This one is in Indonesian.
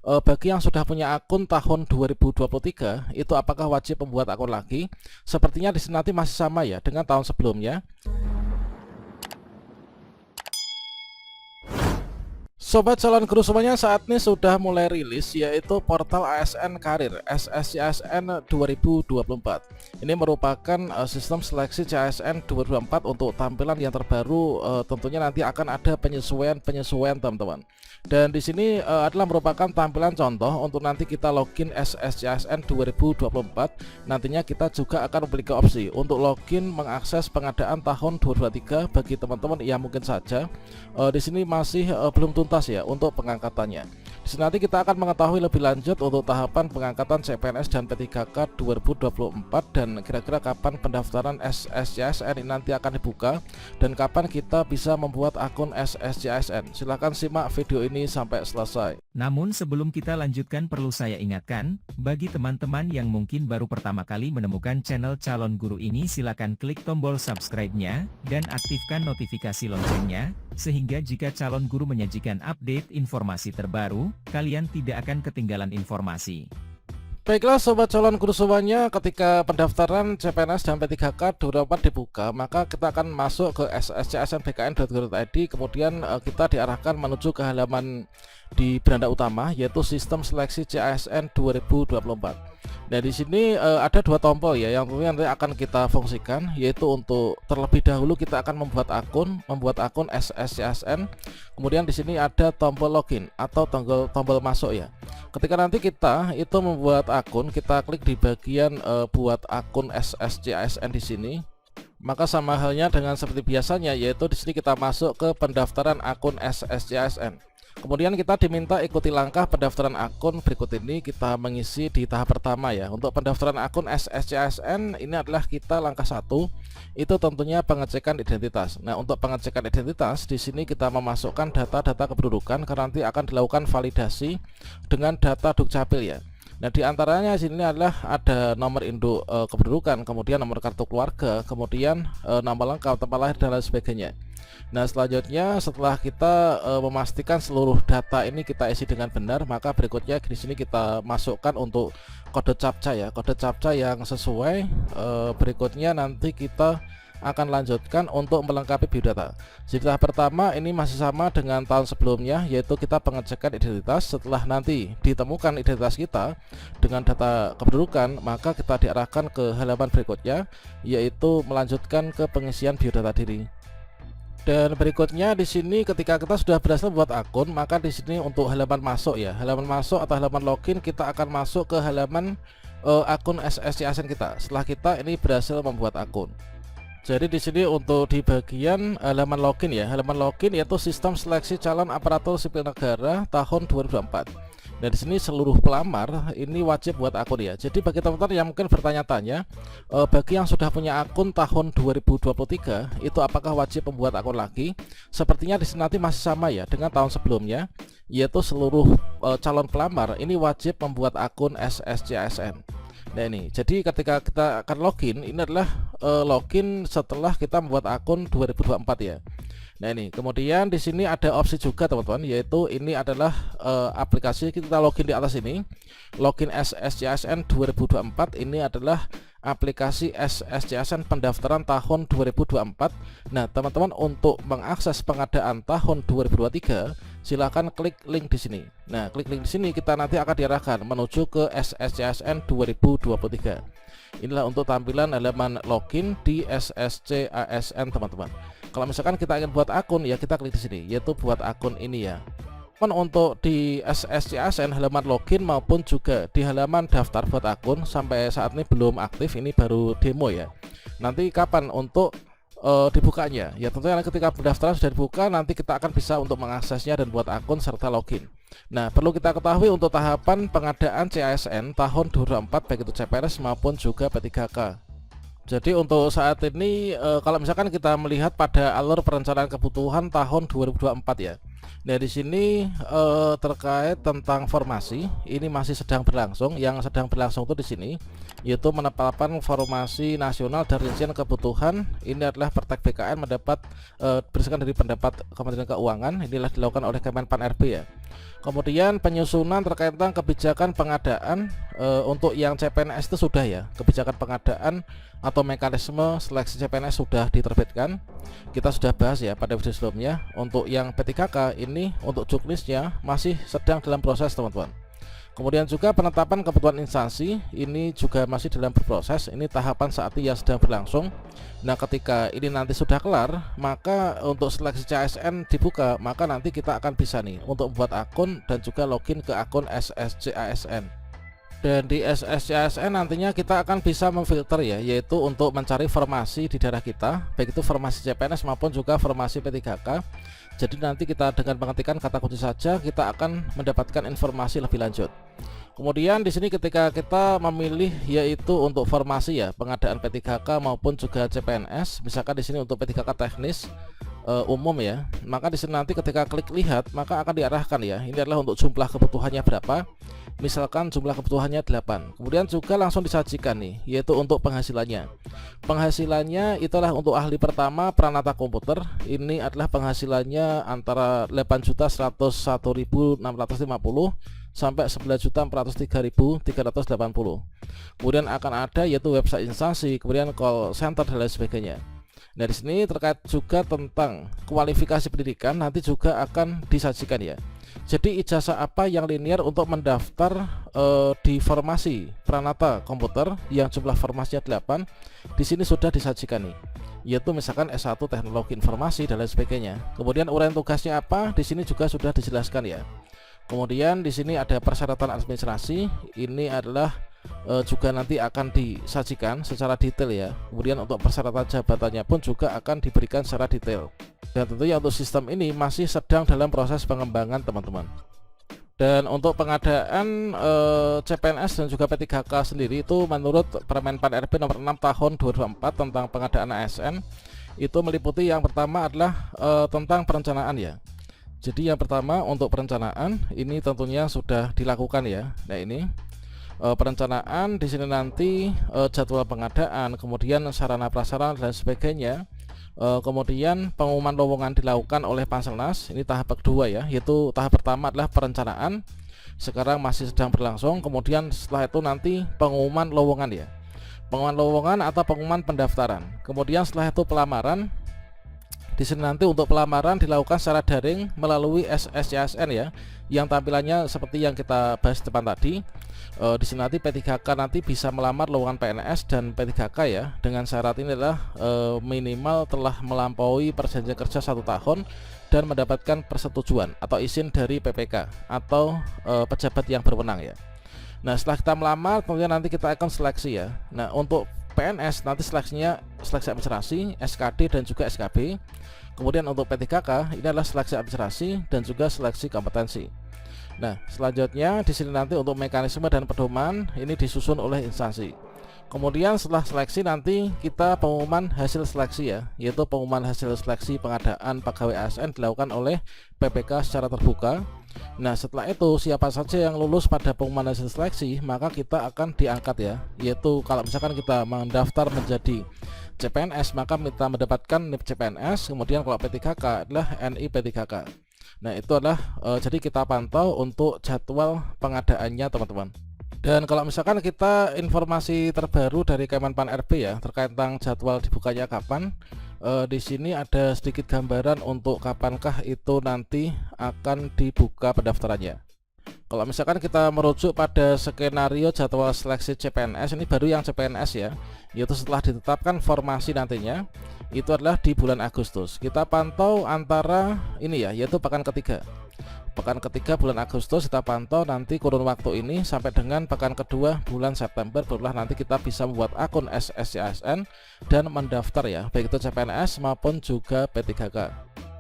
bagi yang sudah punya akun tahun 2023 itu apakah wajib membuat akun lagi? Sepertinya di sini nanti masih sama ya dengan tahun sebelumnya. Sobat calon guru semuanya, saat ini sudah mulai rilis yaitu portal ASN Karir SSCASN 2024. Ini merupakan sistem seleksi CASN 2024 untuk tampilan yang terbaru. Tentunya nanti akan ada penyesuaian teman-teman. Dan di sini adalah merupakan tampilan contoh untuk nanti kita login SSCASN 2024. Nantinya kita juga akan memiliki opsi untuk login mengakses pengadaan tahun 2023 bagi teman-teman yang mungkin saja di sini masih belum tuntas ya untuk pengangkatannya. Di sini nanti kita akan mengetahui lebih lanjut untuk tahapan pengangkatan CPNS dan P3K 2024 dan kira-kira kapan pendaftaran SSCASN ini nanti akan dibuka dan kapan kita bisa membuat akun SSCASN. Silahkan simak video ini sampai selesai. Namun sebelum kita lanjutkan, perlu saya ingatkan, bagi teman-teman yang mungkin baru pertama kali menemukan channel Calon Guru ini, silakan klik tombol subscribe-nya dan aktifkan notifikasi loncengnya, sehingga jika Calon Guru menyajikan update informasi terbaru, kalian tidak akan ketinggalan informasi. Baiklah sobat calon guru semuanya, ketika pendaftaran CPNS dan P3K 2024 dibuka, maka kita akan masuk ke sscsnbkn.go.id, kemudian kita diarahkan menuju ke halaman di beranda utama yaitu sistem seleksi CASN 2024. Nah, di sini ada dua tombol ya yang tentunya nanti akan kita fungsikan, yaitu untuk terlebih dahulu kita akan membuat akun SSCASN. Kemudian di sini ada tombol login atau tombol masuk ya. Ketika nanti kita itu membuat akun, kita klik di bagian buat akun SSCASN di sini. Maka sama halnya dengan seperti biasanya, yaitu di sini kita masuk ke pendaftaran akun SSCASN. Kemudian kita diminta ikuti langkah pendaftaran akun berikut ini. Kita mengisi di tahap pertama ya. Untuk pendaftaran akun SSCASN ini adalah kita langkah 1 itu tentunya pengecekan identitas. Nah, untuk pengecekan identitas di sini kita memasukkan data-data kependudukan karena nanti akan dilakukan validasi dengan data Dukcapil ya. Nah, di antaranya sini adalah ada nomor induk kependudukan, kemudian nomor kartu keluarga, kemudian nama lengkap, tempat lahir dan lain sebagainya. Nah, selanjutnya setelah kita memastikan seluruh data ini kita isi dengan benar, maka berikutnya di sini kita masukkan untuk kode captcha ya, kode captcha yang sesuai. Berikutnya nanti kita akan lanjutkan untuk melengkapi biodata. Jadi tahap pertama ini masih sama dengan tahun sebelumnya, yaitu kita pengecekan identitas. Setelah nanti ditemukan identitas kita dengan data kependudukan, maka kita diarahkan ke halaman berikutnya, yaitu melanjutkan ke pengisian biodata diri. Dan berikutnya di sini ketika kita sudah berhasil membuat akun, maka di sini untuk halaman masuk ya, halaman masuk atau halaman login, kita akan masuk ke halaman akun SSCASN kita. Setelah kita ini berhasil membuat akun. Jadi di sini untuk di bagian halaman login ya, halaman login yaitu sistem seleksi calon aparatur sipil negara tahun 2024. Dan di sini seluruh pelamar ini wajib buat akun ya. Jadi bagi teman-teman yang mungkin bertanya-tanya, bagi yang sudah punya akun tahun 2023 itu apakah wajib membuat akun lagi? Sepertinya di sini nanti masih sama ya dengan tahun sebelumnya, yaitu seluruh calon pelamar ini wajib membuat akun SSCASN. Nah, ini jadi ketika kita akan login, ini adalah login setelah kita membuat akun 2024 ya. Nah, ini kemudian di sini ada opsi juga teman-teman, yaitu ini adalah aplikasi. Kita login di atas ini, login SSCASN 2024. Ini adalah aplikasi SSCASN pendaftaran tahun 2024. Nah, teman-teman untuk mengakses pengadaan tahun 2023 silakan klik link di sini. Nah, klik link di sini kita nanti akan diarahkan menuju ke SSCASN 2023. Inilah untuk tampilan halaman login di SSCASN teman-teman. Kalau misalkan kita ingin buat akun ya kita klik di sini, yaitu buat akun ini ya. Untuk di SSCASN halaman login maupun juga di halaman daftar buat akun sampai saat ini belum aktif, ini baru demo ya. Nanti kapan untuk dibukanya? Ya tentunya ketika pendaftaran sudah dibuka, nanti kita akan bisa untuk mengaksesnya dan buat akun serta login. Nah, perlu kita ketahui untuk tahapan pengadaan CASN tahun 2024 baik itu CPNS maupun juga P3K. Jadi untuk saat ini kalau misalkan kita melihat pada alur perencanaan kebutuhan tahun 2024 ya. Nah, di sini terkait tentang formasi ini masih sedang berlangsung. Yang sedang berlangsung itu di sini yaitu penetapan formasi nasional dan rincian kebutuhan. Ini adalah Pertek BKN mendapat berdasarkan dari pendapat Kementerian Keuangan. Inilah dilakukan oleh Kemenpan RB ya. Kemudian penyusunan terkait tentang kebijakan pengadaan untuk yang CPNS itu sudah ya, kebijakan pengadaan atau mekanisme seleksi CPNS sudah diterbitkan. Kita sudah bahas ya pada video sebelumnya. Untuk yang P3K ini untuk juknisnya masih sedang dalam proses teman-teman. Kemudian juga penetapan kebutuhan instansi ini juga masih dalam berproses. Ini tahapan saat ini yang sedang berlangsung. Nah, ketika ini nanti sudah kelar, maka untuk seleksi CASN dibuka, maka nanti kita akan bisa nih untuk membuat akun dan juga login ke akun SSCASN. Dan di SSCASN nantinya kita akan bisa memfilter ya, yaitu untuk mencari formasi di daerah kita, baik itu formasi CPNS maupun juga formasi P3K. Jadi nanti kita dengan mengetikkan kata kunci saja kita akan mendapatkan informasi lebih lanjut. Kemudian di sini ketika kita memilih yaitu untuk formasi ya, pengadaan P3K maupun juga CPNS, misalkan di sini untuk P3K teknis umum ya, maka di sini nanti ketika klik lihat maka akan diarahkan ya. Ini adalah untuk jumlah kebutuhannya berapa. Misalkan jumlah kebutuhannya 8. Kemudian juga langsung disajikan nih, yaitu untuk penghasilannya. Penghasilannya itulah untuk ahli pertama Pranata Komputer. Ini adalah penghasilannya antara 8.101.650 sampai 11.403.380. Kemudian akan ada yaitu website instansi, kemudian call center dan lain sebagainya. Nah, di sini terkait juga tentang kualifikasi pendidikan nanti juga akan disajikan ya. Jadi ijazah apa yang linear untuk mendaftar di formasi Pranata Komputer yang jumlah formasinya 8, di sini sudah disajikan nih, yaitu misalkan S1 Teknologi Informasi dan lain sebagainya. Kemudian uraian tugasnya apa, di sini juga sudah dijelaskan ya. Kemudian di sini ada persyaratan administrasi, ini adalah juga nanti akan disajikan secara detail ya. Kemudian untuk persyaratan jabatannya pun juga akan diberikan secara detail. Dan tentunya untuk sistem ini masih sedang dalam proses pengembangan teman-teman. Dan untuk pengadaan CPNS dan juga P3K sendiri itu menurut Permen Pan RB nomor 6 tahun 2024 tentang pengadaan ASN itu meliputi yang pertama adalah tentang perencanaan ya. Jadi yang pertama untuk perencanaan ini tentunya sudah dilakukan ya. Nah, ini perencanaan di sini nanti jadwal pengadaan, kemudian sarana prasarana dan sebagainya. Kemudian pengumuman lowongan dilakukan oleh Panselnas. Ini tahap kedua ya, yaitu tahap pertama adalah perencanaan. Sekarang masih sedang berlangsung. Kemudian setelah itu nanti pengumuman lowongan ya. Pengumuman lowongan atau pengumuman pendaftaran. Kemudian setelah itu pelamaran. Di sini nanti untuk pelamaran dilakukan secara daring melalui SSCASN ya, yang tampilannya seperti yang kita bahas depan tadi. Di sini nanti P3K nanti bisa melamar lowongan PNS dan P3K ya, dengan syarat ini adalah minimal telah melampaui perjanjian kerja 1 tahun dan mendapatkan persetujuan atau izin dari PPK atau pejabat yang berwenang ya. Nah, setelah kita melamar kemudian nanti kita akan seleksi ya. Nah, untuk PNS nanti seleksinya seleksi administrasi, SKD dan juga SKB. Kemudian untuk P3K ini adalah seleksi administrasi dan juga seleksi kompetensi. Nah, selanjutnya di sini nanti untuk mekanisme dan pedoman ini disusun oleh instansi. Kemudian setelah seleksi nanti kita pengumuman hasil seleksi ya, yaitu pengumuman hasil seleksi pengadaan pegawai ASN dilakukan oleh PPK secara terbuka. Nah, setelah itu siapa saja yang lulus pada pengumuman hasil seleksi maka kita akan diangkat ya, yaitu kalau misalkan kita mendaftar menjadi CPNS maka kita mendapatkan NIP CPNS. Kemudian kalau P3K adalah NI P3K. Nah, itu adalah jadi kita pantau untuk jadwal pengadaannya teman-teman. Dan kalau misalkan kita informasi terbaru dari Kemenpan RB ya terkait tentang jadwal dibukanya kapan, di sini ada sedikit gambaran untuk kapankah itu nanti akan dibuka pendaftarannya. Kalau misalkan kita merujuk pada skenario jadwal seleksi CPNS, ini baru yang CPNS ya, yaitu setelah ditetapkan formasi nantinya itu adalah di bulan Agustus. Kita pantau antara ini ya, yaitu pekan ketiga bulan Agustus kita pantau nanti kurun waktu ini sampai dengan pekan kedua bulan September, barulah nanti kita bisa membuat akun SSCASN dan mendaftar ya, baik itu CPNS maupun juga P3K.